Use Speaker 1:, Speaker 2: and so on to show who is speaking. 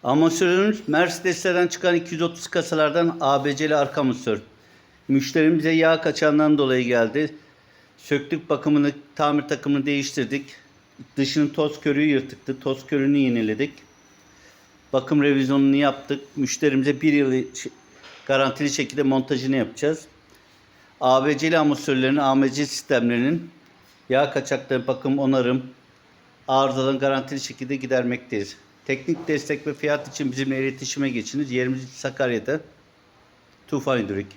Speaker 1: Amortisörümüz Mercedes'lerden çıkan 230 kasalardan ABC'li arka amortisör. Müşterimize yağ kaçağından dolayı geldi. Söktük, bakımını, tamir takımını değiştirdik. Dışının toz körüğü yırtıktı. Toz körüğünü yeniledik. Bakım revizyonunu yaptık. Müşterimize 1 yıl garantili şekilde montajını yapacağız. ABC'li amortisörlerin, AMC sistemlerinin yağ kaçakları, bakım, onarım, arızadan garantili şekilde gidermekteyiz. Teknik destek ve fiyat için bizimle iletişime geçiniz. Yerimiz Sakarya'da. Tufan Hidrolik.